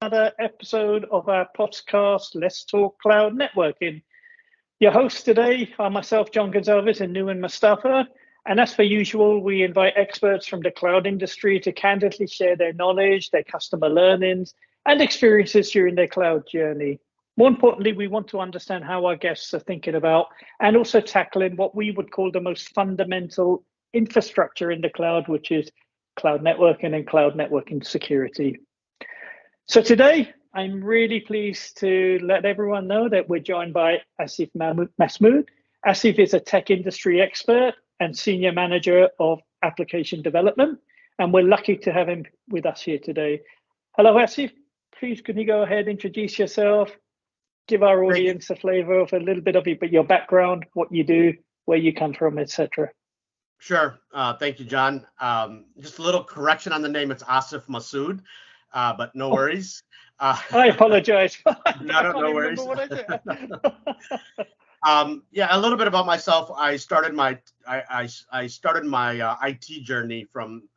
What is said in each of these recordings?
another episode of our podcast, Let's Talk Cloud Networking. Your hosts today are myself, John Gonzalez, and Numan Mustafa. And as per usual, we invite experts from the cloud industry to candidly share their knowledge, their customer learnings, and experiences during their cloud journey. More importantly, we want to understand how our guests are thinking about and also tackling what we would call the most fundamental infrastructure in the cloud, which is cloud networking and cloud networking security. So today, I'm really pleased to let everyone know that we're joined by Asif Masood. Asif is a tech industry expert and senior manager of application development, and we're lucky to have him with us here today. Hello, Asif. Please, can you go ahead, introduce yourself, give our audience a flavor of a little bit of your background, what you do, where you come from, etc. Sure. Thank you, John. Just a little correction on the name. It's Asif Masood. But no worries. I apologize. No worries. Yeah, a little bit about myself. I started my IT journey from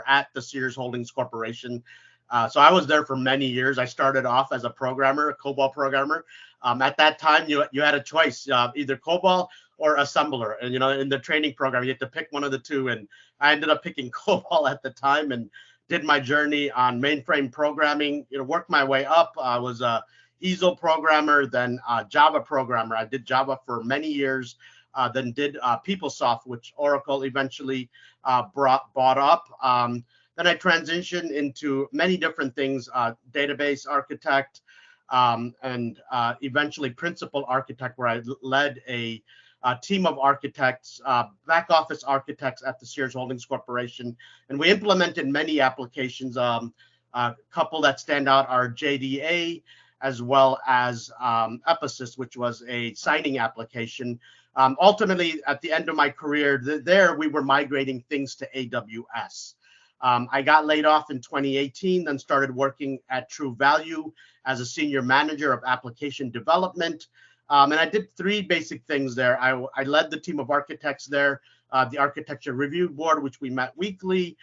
at the Sears Holdings Corporation. So I was there for many years. I started off as a programmer, a COBOL programmer. At that time, you had a choice, either COBOL or assembler. And in the training program, you had to pick one of the two. And I ended up picking COBOL at the time and did my journey on mainframe programming, worked my way up. I was a EASL programmer, then a Java programmer. I did Java for many years, then did PeopleSoft, which Oracle eventually bought up. Then I transitioned into many different things, database architect, and eventually principal architect, where I led a team of architects, back office architects at the Sears Holdings Corporation. And we implemented many applications. A couple that stand out are JDA, as well as Epicus, which was a signing application. Ultimately, at the end of my career there, we were migrating things to AWS. I got laid off in 2018, then started working at True Value as a senior manager of application development. And I did three basic things there. I led the team of architects there, the architecture review board, which we met weekly,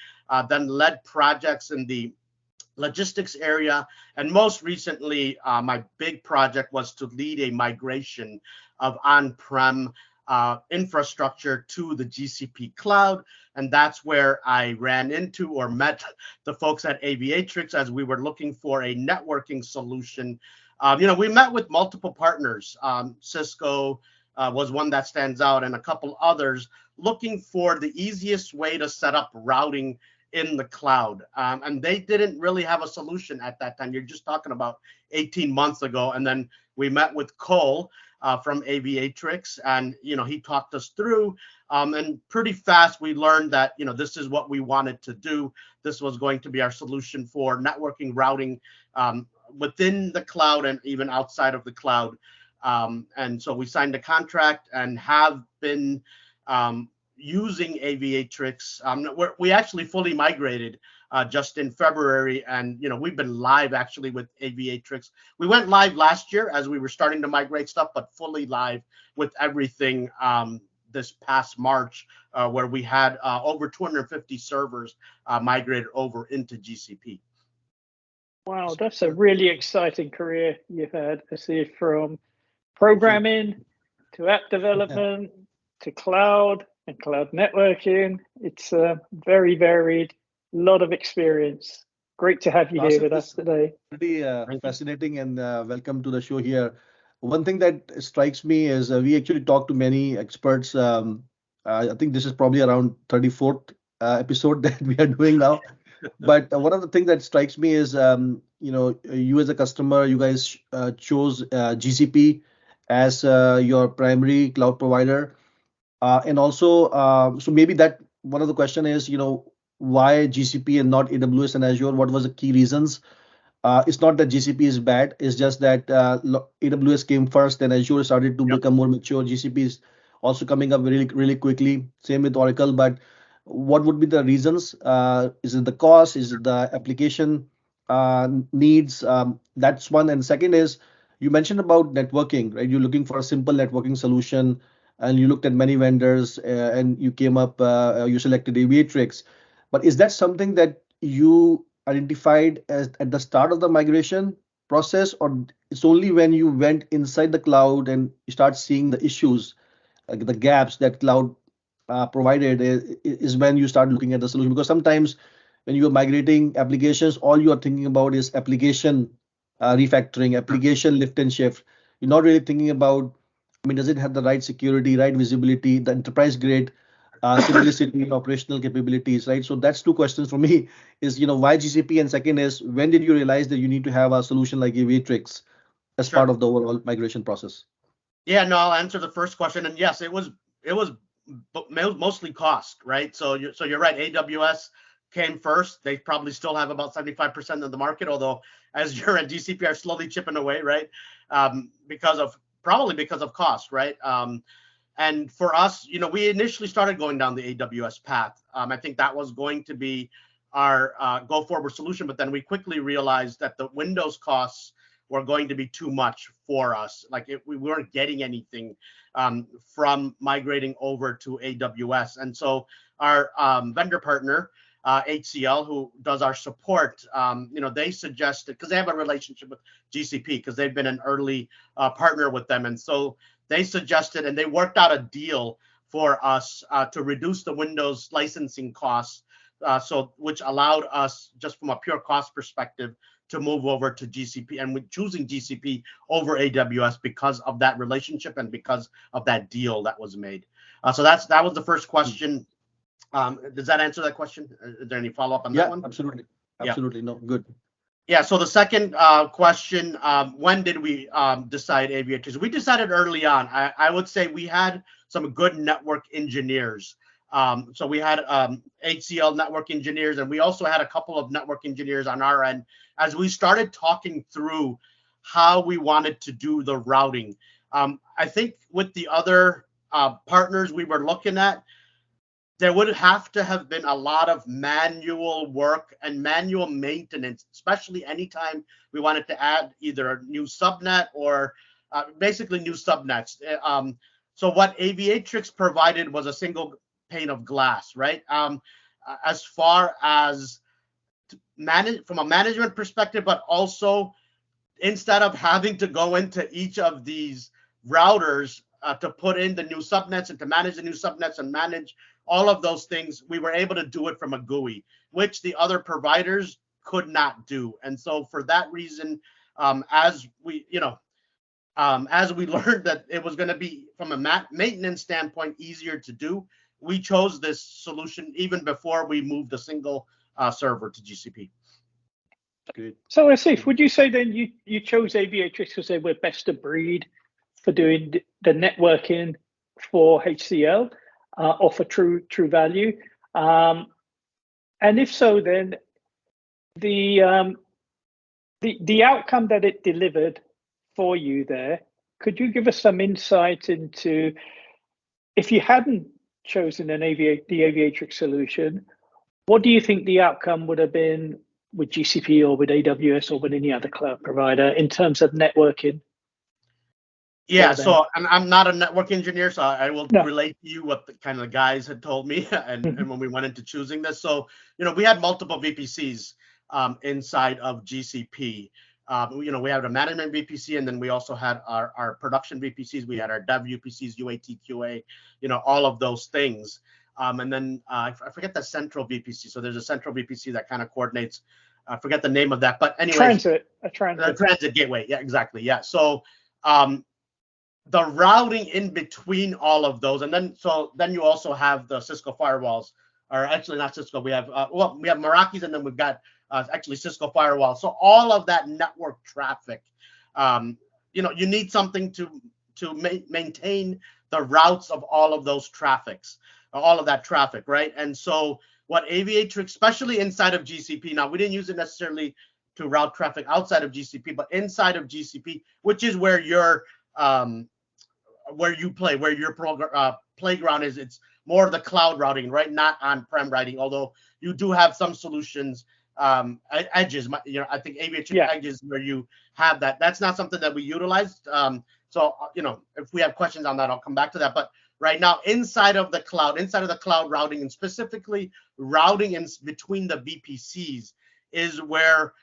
then led projects in the logistics area. And most recently, my big project was to lead a migration of on-prem infrastructure to the GCP cloud. And that's where I ran into or met the folks at Aviatrix as we were looking for a networking solution. We met with multiple partners. Cisco was one that stands out, and a couple others, looking for the easiest way to set up routing in the cloud. And they didn't really have a solution at that time. You're just talking about 18 months ago. And then we met with Cole from Aviatrix, and he talked us through. And pretty fast, we learned that this is what we wanted to do. This was going to be our solution for networking, routing within the cloud and even outside of the cloud. And so we signed a contract and have been using Aviatrix. We actually fully migrated just in February, and we've been live actually with Aviatrix. We went live last year as we were starting to migrate stuff, but fully live with everything this past March, where we had over 250 servers migrated over into GCP. Wow, that's a really exciting career you've had, Asif, from programming to app development to cloud and cloud networking. It's very varied, a lot of experience. Great to have you here with us today. Pretty fascinating, and welcome to the show here. One thing that strikes me is we actually talked to many experts. I think this is probably around 34th episode that we are doing now. But one of the things that strikes me is, you as a customer, you guys chose GCP as your primary cloud provider. And also, so maybe that one of the question is, why GCP and not AWS and Azure? What was the key reasons? It's not that GCP is bad. It's just that AWS came first, and Azure started to become more mature. GCP is also coming up really, really quickly. Same with Oracle. But what would be the reasons? Is it the cost? Is it the application needs? That's one. And second is, you mentioned about networking, right? You're looking for a simple networking solution, and you looked at many vendors, and you came up, you selected Aviatrix. But is that something that you identified as at the start of the migration process, or it's only when you went inside the cloud and you start seeing the issues, like the gaps that cloud provided, is when you start looking at the solution? Because sometimes when you are migrating applications, all you are thinking about is application refactoring, application lift and shift. You're not really thinking about, I mean, does it have the right security, right visibility, the enterprise grade simplicity, operational capabilities, right? So that's two questions for me: is, why GCP, and second is, when did you realize that you need to have a solution like Aviatrix as part Sure. of the overall migration process? Yeah, no, I'll answer the first question. And yes, it was mostly cost, right? So you're right. AWS came first. They probably still have about 75% of the market, although Azure and GCP are slowly chipping away, right? Probably because of cost, right? And for us, we initially started going down the AWS path. I think that was going to be our go forward solution, but then we quickly realized that the Windows costs were going to be too much for us. Like we weren't getting anything from migrating over to AWS. And so our vendor partner, HCL, who does our support, they suggested, because they have a relationship with GCP, because they've been an early partner with them. And so they suggested, and they worked out a deal for us to reduce the Windows licensing costs, which allowed us, just from a pure cost perspective, to move over to GCP, and with choosing GCP over AWS because of that relationship and because of that deal that was made. So that was the first question. Does that answer that question? Is there any follow up on that one? Absolutely. Yeah. Absolutely. No, good. Yeah. So the second question, when did we decide Aviatrix? We decided early on. I would say we had some good network engineers. So we had HCL network engineers, and we also had a couple of network engineers on our end as we started talking through how we wanted to do the routing. I think with the other partners we were looking at, there would have to have been a lot of manual work and manual maintenance, especially anytime we wanted to add either a new subnet or basically new subnets. So what Aviatrix provided was a single pane of glass, right? As far as from a management perspective, but also instead of having to go into each of these routers to put in the new subnets and to manage the new subnets and manage all of those things, we were able to do it from a GUI, which the other providers could not do. And so for that reason, as we learned that it was going to be, from a maintenance standpoint, easier to do, we chose this solution even before we moved a single server to GCP. Great. So Asif, would you say then you chose Aviatrix because they were best of breed for doing the networking for HCL, or for true value? And if so, then the outcome that it delivered for you there, could you give us some insight into, if you hadn't chosen the Aviatrix solution, what do you think the outcome would have been with GCP or with AWS or with any other cloud provider in terms of networking? Yeah, so I'm not a network engineer, so I will relate to you what the kind of guys had told me and when we went into choosing this. So, we had multiple VPCs inside of GCP. We had a management VPC, and then we also had our production VPCs. We had our dev VPCs, UAT, QA, all of those things. And then I forget the central VPC. So there's a central VPC that kind of coordinates. I forget the name of that, but anyway, a transit gateway. Yeah, exactly. Yeah. So the routing in between all of those, and then you also have the Cisco firewalls, or actually not Cisco. We have we have Meraki's, and then we've got actually Cisco firewalls. So all of that network traffic, you need something to maintain the routes of all of those traffics, all of that traffic, right? And so what Aviatrix, especially inside of GCP, now we didn't use it necessarily to route traffic outside of GCP, but inside of GCP, which is where your playground is. It's more of the cloud routing, right? Not on-prem routing, although you do have some solutions, edges. I think Aviatrix edges where you have that. That's not something that we utilized. So if we have questions on that, I'll come back to that. But right now, inside of the cloud routing, and specifically routing in between the VPCs, is where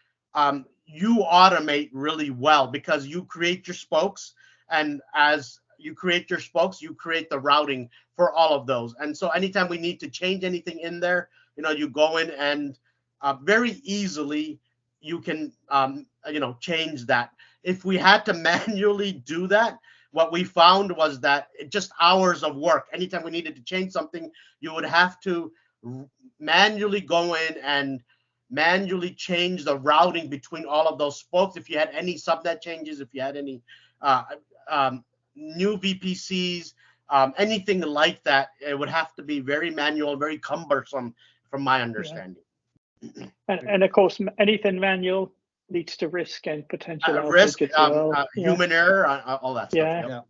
you automate really well, because you create your spokes, and as you create your spokes, you create the routing for all of those. And so anytime we need to change anything in there, you go in and very easily you can change that. If we had to manually do that, what we found was that just hours of work. Anytime we needed to change something, you would have to manually go in and manually change the routing between all of those spokes. If you had any subnet changes, if you had any new VPCs, anything like that, it would have to be very manual, very cumbersome, from my understanding. Yeah. And of course, anything manual leads to risk and potential risk, outage as well. human error, all that stuff. Yeah. Yeah.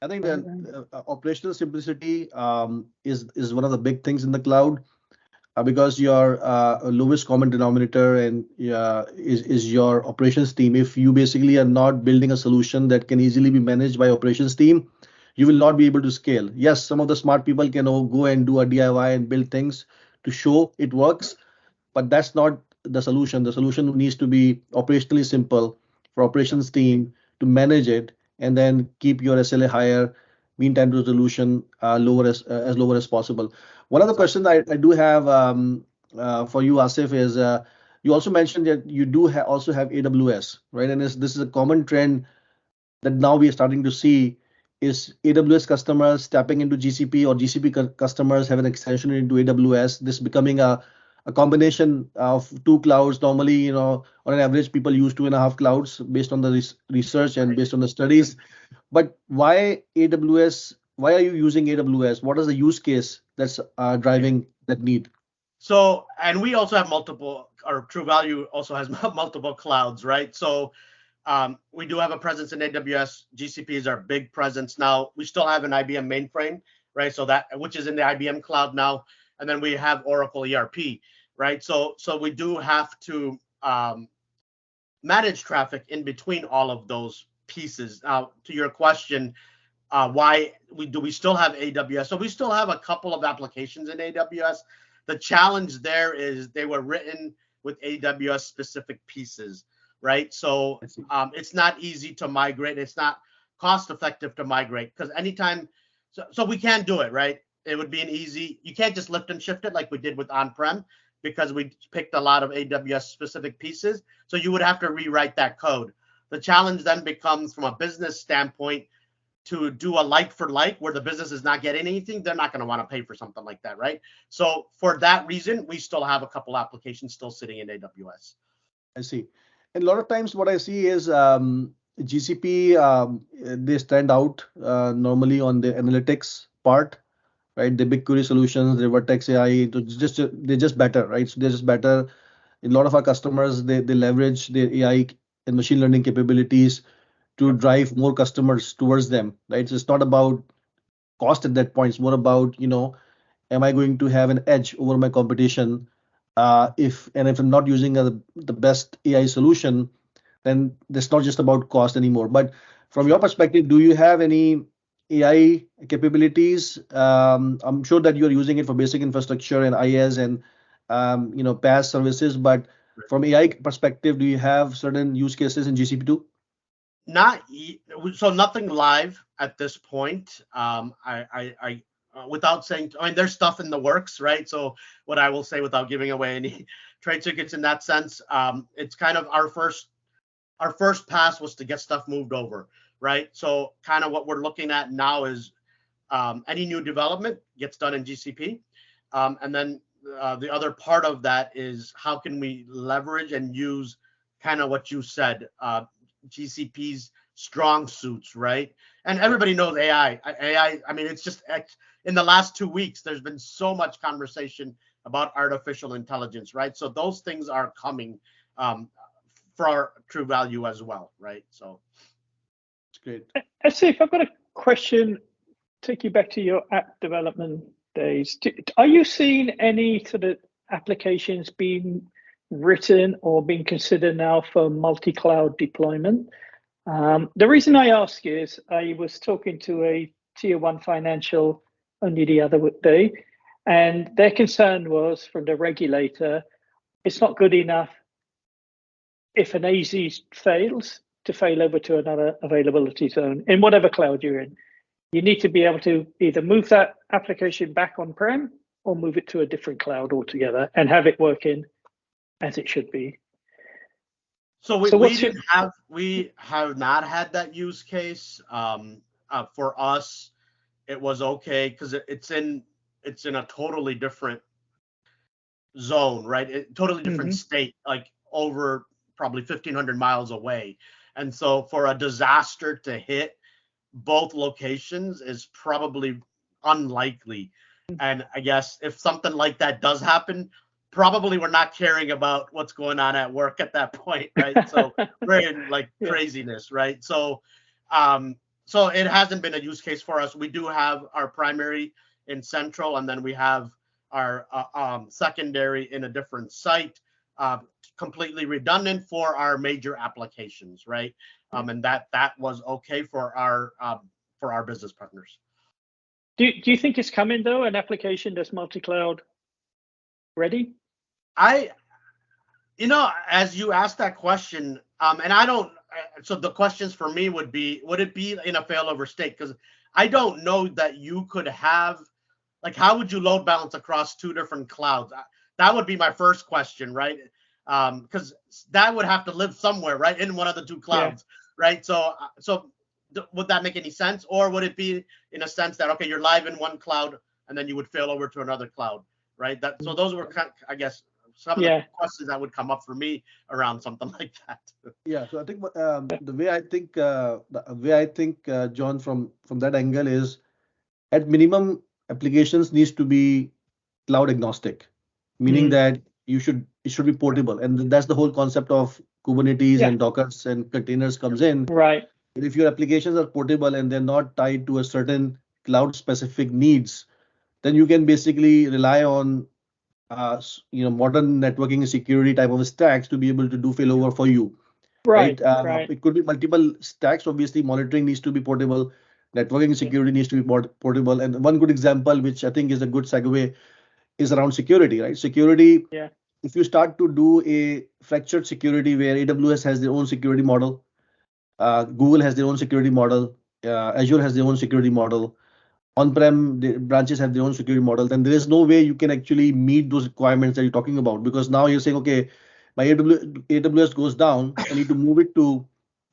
I think the operational simplicity is one of the big things in the cloud, because your lowest common denominator and is your operations team. If you basically are not building a solution that can easily be managed by operations team, you will not be able to scale. Yes, some of the smart people can go and do a DIY and build things to show it works, but that's not the solution. The solution needs to be operationally simple for operations team to manage it, and then keep your SLA higher, mean time to resolution lower as lower as possible. One of the questions I do have for you, Asif, is you also mentioned that you do also have AWS, right? And this is a common trend that now we are starting to see, is AWS customers tapping into GCP, or GCP customers have an extension into AWS. This becoming a combination of two clouds. Normally, on an average, people use 2.5 clouds based on the research and based on the studies. But why AWS? Why are you using AWS? What is the use case that's driving that need? So, and we also have multiple, or True Value also has multiple clouds, right? So we do have a presence in AWS. GCP is our big presence now. We still have an IBM mainframe, right? So which is in the IBM cloud now. And then we have Oracle ERP, right? So we do have to manage traffic in between all of those pieces. To your question, why we still have AWS? So we still have a couple of applications in AWS. The challenge there is they were written with AWS specific pieces, right? So it's not easy to migrate. It's not cost effective to migrate, because anytime, so we can't do it, right? It would be you can't just lift and shift it like we did with on-prem, because we picked a lot of AWS specific pieces. So you would have to rewrite that code. The challenge then becomes, from a business standpoint, to do a like for like, where the business is not getting anything. They're not going to want to pay for something like that, right? So for that reason, we still have a couple applications still sitting in AWS. I see. And a lot of times what I see is GCP, they stand out normally on the analytics part, right? The BigQuery solutions, the Vertex AI, they're just better, right? So they're just better. A lot of our customers, they leverage their AI and machine learning capabilities to drive more customers towards them, right? So it's not about cost at that point. It's more about, am I going to have an edge over my competition? If I'm not using the best AI solution, then it's not just about cost anymore. But from your perspective, do you have any AI capabilities? I'm sure that you're using it for basic infrastructure and IaaS and PaaS services. But from AI perspective, do you have certain use cases in GCP too? Nothing live at this point. Without saying, there's stuff in the works, right? So what I will say, without giving away any trade secrets in that sense, it's kind of our first pass was to get stuff moved over, right? So kind of what we're looking at now is any new development gets done in GCP, and then the other part of that is how can we leverage and use kind of what you said, GCP's strong suits, right? And everybody knows AI. I mean, it's just in the last 2 weeks, there's been so much conversation about artificial intelligence, right? So those things are coming for our True Value as well, right? So it's great. Asif, I've got a question. Take you back to your app development days. Are you seeing any sort of applications being written or being considered now for multi-cloud deployment? The reason I ask is I was talking to a tier 1 financial only the other day, and their concern was from the regulator, it's not good enough if an AZ fails, to fail over to another availability zone in whatever cloud you're in. You need to be able to either move that application back on-prem or move it to a different cloud altogether and have it working as it should be. So we have not had that use case. For us, it was okay because it's in a totally different zone, right? Totally different state, like over probably 1,500 miles away. And so for a disaster to hit both locations is probably unlikely. And I guess if something like that does happen, probably we're not caring about what's going on at work at that point, right? So we're in like craziness, right? So so it hasn't been a use case for us. We do have our primary in central, and then we have our secondary in a different site, completely redundant for our major applications, right? And that was okay for our business partners. Do you think it's coming though, an application that's multi-cloud ready? As you asked that question, and I don't, so the questions for me would it be in a failover state? Because I don't know that you could have, like, how would you load balance across two different clouds? That would be my first question, right? Because that would have to live somewhere, right, in one of the two clouds, right? So would that make any sense, or would it be in a sense that, okay, you're live in one cloud and then you would fail over to another cloud, right? So those were I guess some of the questions that would come up for me around something like that. Yeah, so I think the way I think, John, from that angle is, at minimum, applications needs to be cloud agnostic, meaning that it should be portable, and that's the whole concept of Kubernetes and Dockers and containers comes in. Right. If your applications are portable and they're not tied to a certain cloud specific needs, then you can basically rely on modern networking and security type of stacks to be able to do failover for you. Right. It could be multiple stacks. Obviously, monitoring needs to be portable. Networking and security needs to be portable. And one good example, which I think is a good segue, is around security, right? Security. Yeah. If you start to do a fractured security where AWS has their own security model, Google has their own security model, Azure has their own security model, on-prem branches have their own security model, then there is no way you can actually meet those requirements that you're talking about, because now you're saying, okay, my AWS goes down, I need to move it to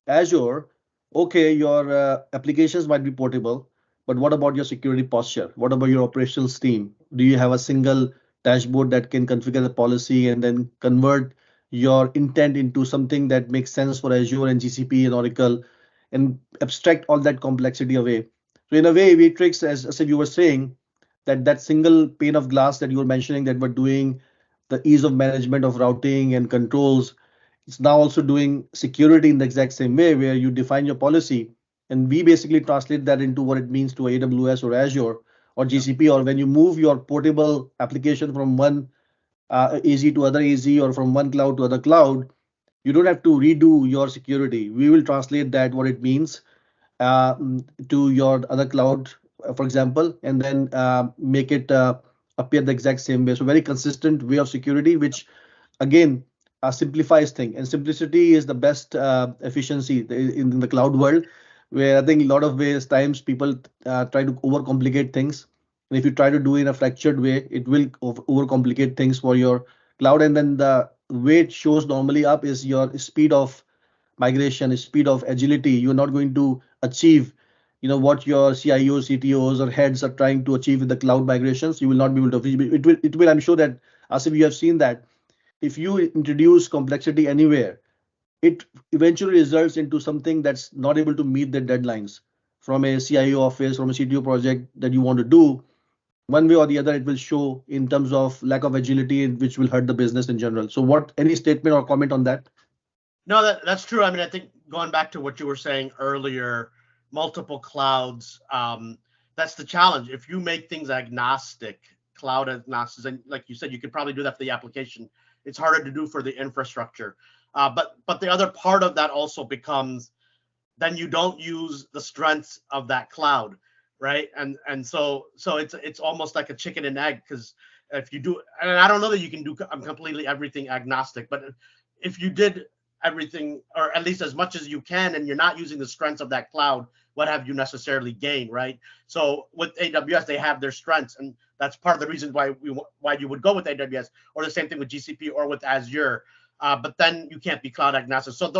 Azure. Okay, your applications might be portable, but what about your security posture? What about your operations team? Do you have a single dashboard that can configure the policy and then convert your intent into something that makes sense for Azure and GCP and Oracle, and abstract all that complexity away? So in a way, Aviatrix, as you were saying, that single pane of glass that you were mentioning, that we're doing the ease of management of routing and controls, it's now also doing security in the exact same way, where you define your policy and we basically translate that into what it means to AWS or Azure or GCP, or when you move your portable application from one AZ to other AZ, or from one cloud to other cloud, you don't have to redo your security. We will translate that, what it means, to your other cloud, for example, and then make it appear the exact same way. So very consistent way of security, which again simplifies thing. And simplicity is the best efficiency in the cloud world, where I think a lot of times people try to overcomplicate things. And if you try to do it in a fractured way, it will overcomplicate things for your cloud. And then the way it shows normally up is your speed of migration, speed of agility. You're not going to achieve what your CIOs, CTOs, or heads are trying to achieve with the cloud migrations. You will not be able to achieve it. Will I'm sure that, Asif, you have seen that if you introduce complexity anywhere, it eventually results into something that's not able to meet the deadlines from a CIO office, from a CTO project that you want to do. One way or the other, it will show in terms of lack of agility, which will hurt the business in general. So any statement or comment on that? No, that's true. I mean, I think going back to what you were saying earlier, multiple clouds, that's the challenge. If you make things agnostic, cloud agnostic, and like you said, you could probably do that for the application. It's harder to do for the infrastructure. But the other part of that also becomes, then you don't use the strengths of that cloud, right? And so it's almost like a chicken and egg, because if you do, and I don't know that you can do completely everything agnostic, but if you did everything, or at least as much as you can, and you're not using the strengths of that cloud, what have you necessarily gained, right? So with AWS, they have their strengths, and that's part of the reason why you would go with AWS, or the same thing with GCP or with Azure. But then you can't be cloud agnostic. So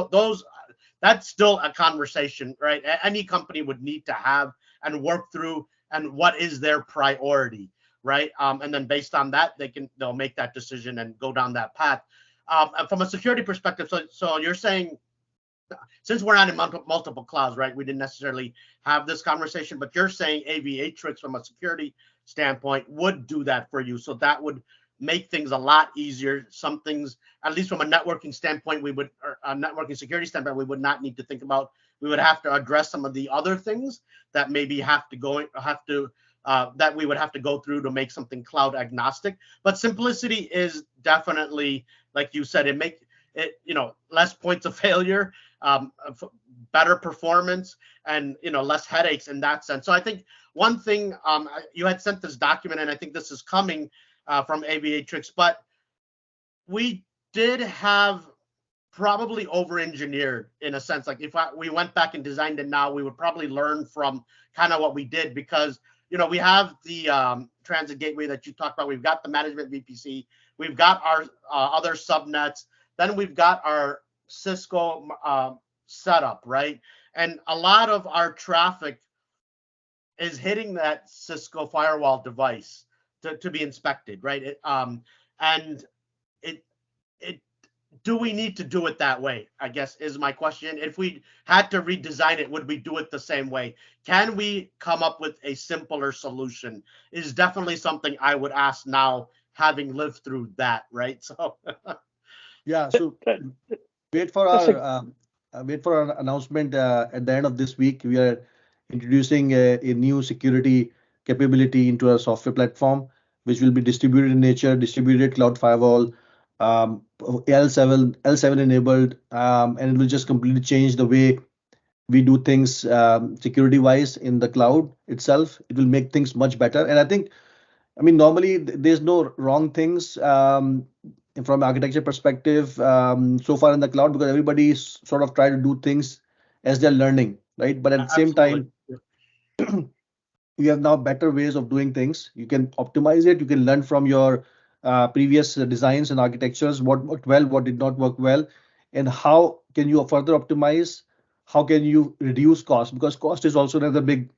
that's still a conversation, right? Any company would need to have and work through, and what is their priority, right? And then based on that, they'll make that decision and go down that path. And from a security perspective, so you're saying, since we're not in multiple clouds, right, we didn't necessarily have this conversation, but you're saying Aviatrix from a security standpoint would do that for you. So that would make things a lot easier. Some things, at least from a networking standpoint, or a networking security standpoint, we would not need to think about. We would have to address some of the other things that maybe that we would have to go through to make something cloud agnostic. But simplicity is definitely, like you said, it, less points of failure, better performance, and less headaches in that sense. So I think one thing, you had sent this document, and I think this is coming from Aviatrix, but we did have probably over-engineered in a sense. Like if we went back and designed it now, we would probably learn from kind of what we did, because we have the transit gateway that you talked about. We've got the management VPC. We've got our other subnets. Then we've got our Cisco setup, right? And a lot of our traffic is hitting that Cisco firewall device to be inspected, right? Do we need to do it that way, I guess, is my question. If we had to redesign it, would we do it the same way? Can we come up with a simpler solution? Is definitely something I would ask now, having lived through that, right? So yeah, so wait for our announcement at the end of this week. We are introducing a new security capability into our software platform, which will be distributed in nature, distributed cloud firewall, L7 enabled, and it will just completely change the way we do things security wise in the cloud itself. It will make things much better. And I mean, normally there's no wrong things from architecture perspective so far in the cloud, because everybody sort of try to do things as they're learning, right? But at the same time, you have now better ways of doing things. You can optimize it. You can learn from your previous designs and architectures, what worked well, what did not work well, and how can you further optimize? How can you reduce cost? Because cost is also another big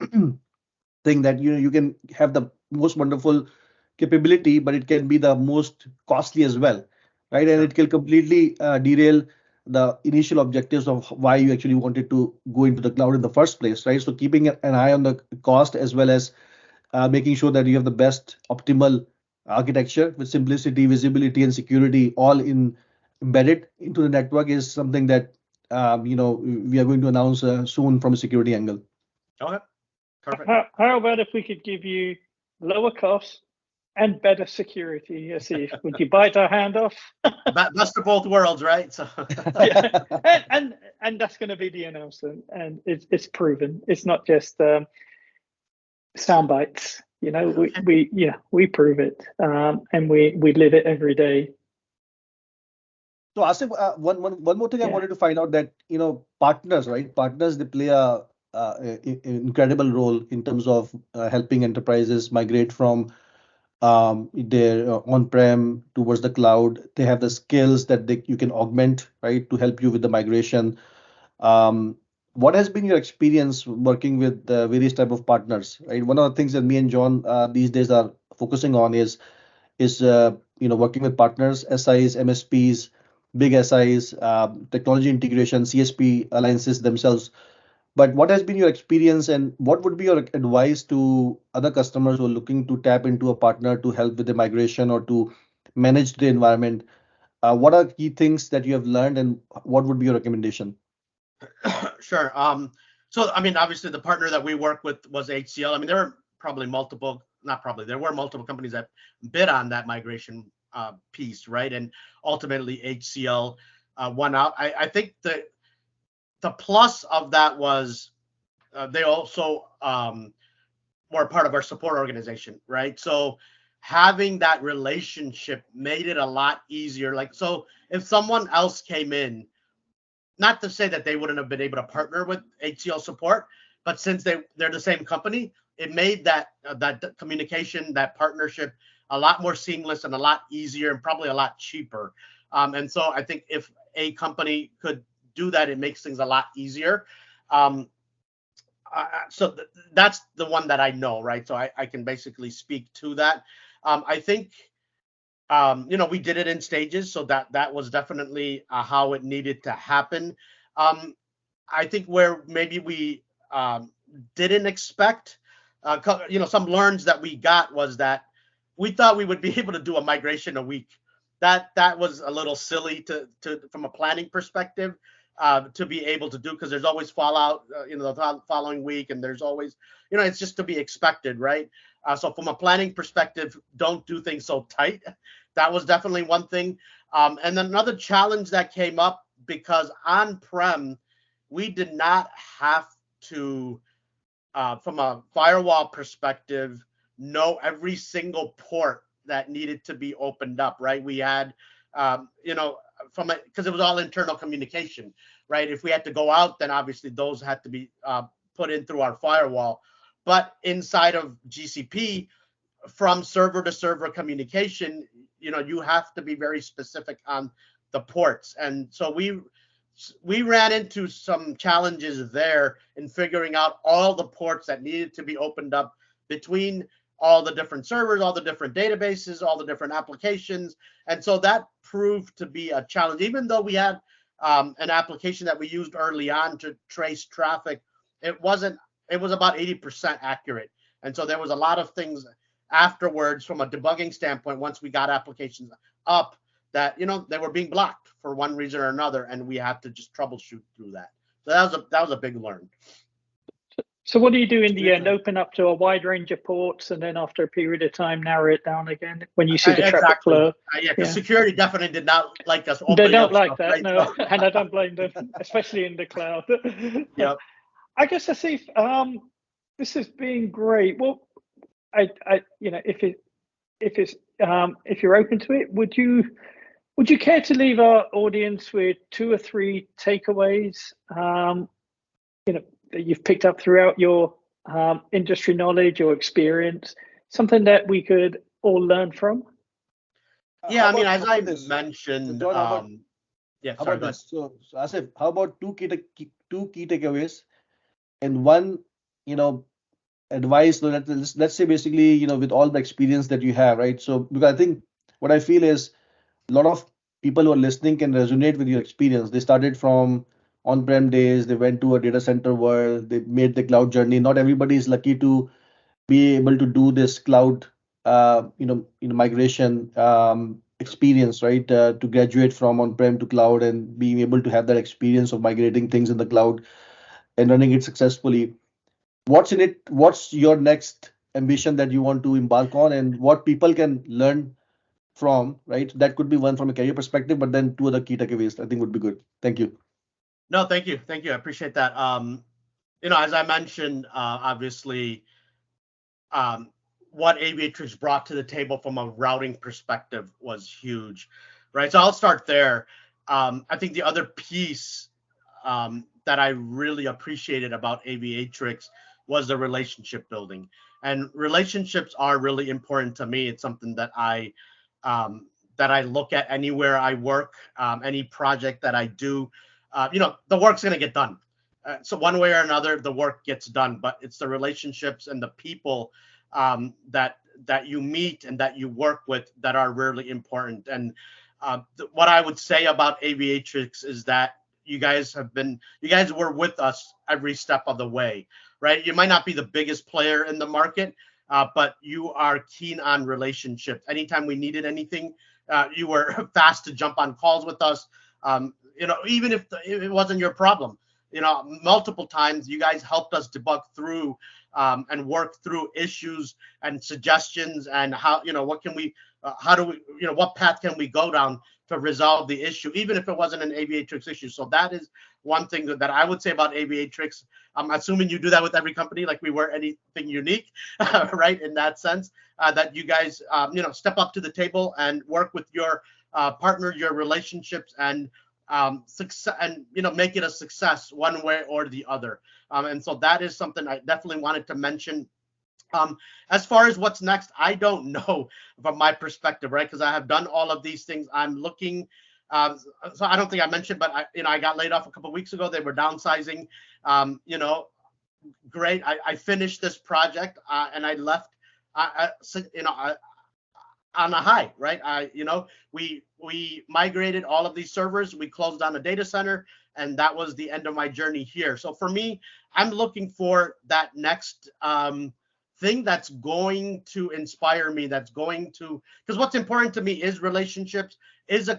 thing, that you can have the most wonderful capability, but it can be the most costly as well, right? And it can completely derail the initial objectives of why you actually wanted to go into the cloud in the first place, right? So keeping an eye on the cost, as well as making sure that you have the best optimal architecture with simplicity, visibility, and security all embedded into the network, is something that we are going to announce soon from a security angle. Okay, perfect. How about if we could give you lower costs and better security, Asif? Would you bite our hand off? Best of both worlds, right? So yeah. and that's going to be the announcement, and it's proven. It's not just sound bites. We prove it, and we live it every day. So Asif, one more thing I wanted to find out, that partners, right? Partners, they play a incredible role in terms of helping enterprises migrate from their on-prem towards the cloud. They have the skills that you can augment, right, to help you with the migration. What has been your experience working with various type of partners, right? One of the things that me and John these days are focusing on is working with partners, SIs, MSPs, big SIs, technology integration, CSP alliances themselves. But what has been your experience, and what would be your advice to other customers who are looking to tap into a partner to help with the migration or to manage the environment? What are key things that you have learned, and what would be your recommendation? Sure. So, I mean, obviously the partner that we work with was HCL. I mean, there were multiple companies that bid on that migration piece, right? And ultimately HCL won out. I think the plus of that was they also were part of our support organization, right? So having that relationship made it a lot easier. Like, so if someone else came in not to say that they wouldn't have been able to partner with HCL support, but since they're the same company, it made that communication, that partnership, a lot more seamless and a lot easier and probably a lot cheaper. And so I think if a company could do that, it makes things a lot easier. So that's the one that I know, right? So I can basically speak to that. I think, we did it in stages, so that was definitely how it needed to happen. I think where maybe we didn't expect, some learns that we got was that we thought we would be able to do a migration a week. That was a little silly to from a planning perspective, to be able to do, because there's always fallout, the following week, and there's always, it's just to be expected, right? So from a planning perspective, don't do things so tight. That was definitely one thing. And then another challenge that came up, because on-prem, we did not have to, from a firewall perspective, know every single port that needed to be opened up, right? We had, because it was all internal communication, right? If we had to go out, then obviously those had to be put in through our firewall. But inside of GCP, from server to server communication, you have to be very specific on the ports. And so we ran into some challenges there in figuring out all the ports that needed to be opened up between all the different servers, all the different databases, all the different applications. And so that proved to be a challenge. Even though we had an application that we used early on to trace traffic, it was about 80% accurate. And so there was a lot of things afterwards from a debugging standpoint, once we got applications up, that they were being blocked for one reason or another, and we had to just troubleshoot through that. So that was a big learn. So what do you do in the end? Open up to a wide range of ports, and then after a period of time, narrow it down again when you see the traffic flow? Yeah, because security definitely did not like us. They don't like stuff, that, right? no, and I don't blame them, especially in the cloud. Yep. I guess, Asif, this has been great. Well, if you're open to it, would you care to leave our audience with 2 or 3 takeaways, that you've picked up throughout your industry knowledge or experience, something that we could all learn from? Yeah, as I mentioned, John, yeah, how sorry, about this? So Asif, how about two key takeaways and one, advice? So let's say basically, with all the experience that you have, right? So because I think what I feel is a lot of people who are listening can resonate with your experience. They started from on-prem days, they went to a data center world, they made the cloud journey. Not everybody is lucky to be able to do this cloud, migration experience, right? To graduate from on-prem to cloud and being able to have that experience of migrating things in the cloud and running it successfully. What's in it? What's your next ambition that you want to embark on, and what people can learn from, right? That could be one from a career perspective, but then 2 other key takeaways I think would be good. Thank you. No, thank you. I appreciate that. As I mentioned, obviously, what Aviatrix brought to the table from a routing perspective was huge, right? So I'll start there. I think the other piece that I really appreciated about Aviatrix was the relationship building, and relationships are really important to me. It's something that I look at anywhere I work, any project that I do. The work's going to get done. So one way or another, the work gets done, but it's the relationships and the people that you meet and that you work with that are really important. And what I would say about Aviatrix is that you guys were with us every step of the way, right? You might not be the biggest player in the market, but you are keen on relationships. Anytime we needed anything, you were fast to jump on calls with us. Even if it wasn't your problem, multiple times you guys helped us debug through and work through issues and suggestions, and how, what can we, how do we, what path can we go down to resolve the issue, even if it wasn't an Aviatrix issue. So that is one thing that I would say about Aviatrix. I'm assuming you do that with every company, like we were anything unique, right? In that sense, that you guys, step up to the table and work with your partner, your relationships, and success and make it a success one way or the other. And so that is something I definitely wanted to mention. As far as what's next, I don't know from my perspective, right? Because I have done all of these things. I'm looking. So I don't think I mentioned, but I got laid off a couple of weeks ago. They were downsizing. Great. I finished this project and I left. On a high, right? We migrated all of these servers. We closed down a data center, and that was the end of my journey here. So for me, I'm looking for that next thing that's going to inspire me. That's going to, because what's important to me is relationships. It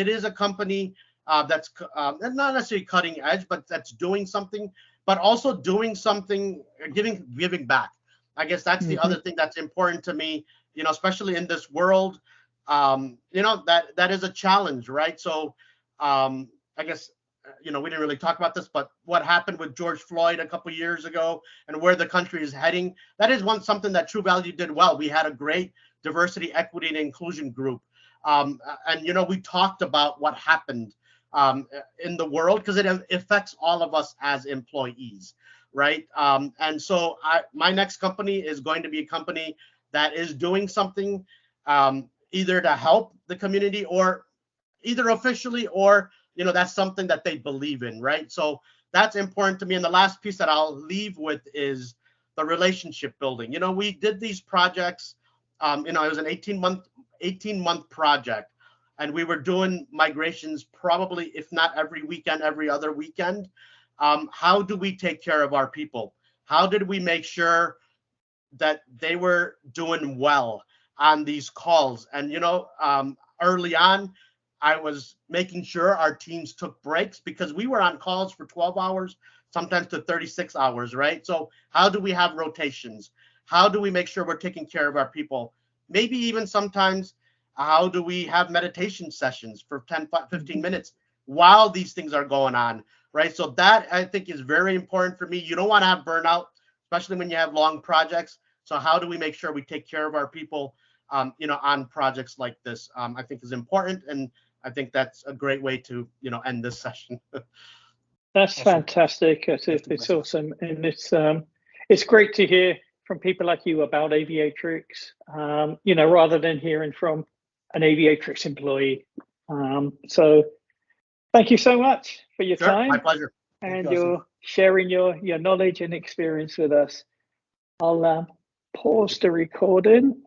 is a company that's not necessarily cutting edge, but that's doing something, but also doing something, giving back. I guess that's the other thing that's important to me. Especially in this world, that is a challenge, right? So I guess, we didn't really talk about this, but what happened with George Floyd a couple of years ago and where the country is heading, that is something that True Value did well. We had a great diversity, equity, and inclusion group. And we talked about what happened in the world because it affects all of us as employees, right? And so my next company is going to be a company that is doing something either to help the community or either officially or, that's something that they believe in, right? So that's important to me. And the last piece that I'll leave with is the relationship building. We did these projects, it was an 18-month project, and we were doing migrations probably, if not every weekend, every other weekend. How do we take care of our people? How did we make sure that they were doing well on these calls? And early on, I was making sure our teams took breaks because we were on calls for 12 hours, sometimes to 36 hours, right? So how do we have rotations? How do we make sure we're taking care of our people? Maybe even sometimes, how do we have meditation sessions for 10, 15 minutes while these things are going on, right? So that, I think, is very important for me. You don't want to have burnout, especially when you have long projects. So how do we make sure we take care of our people, on projects like this, I think is important. And I think that's a great way to, end this session. That's Awesome. Fantastic. It's awesome. And it's great to hear from people like you about Aviatrix, rather than hearing from an Aviatrix employee. So thank you so much for your time. My pleasure. And you're sharing your knowledge and experience with us. I'll pause the recording.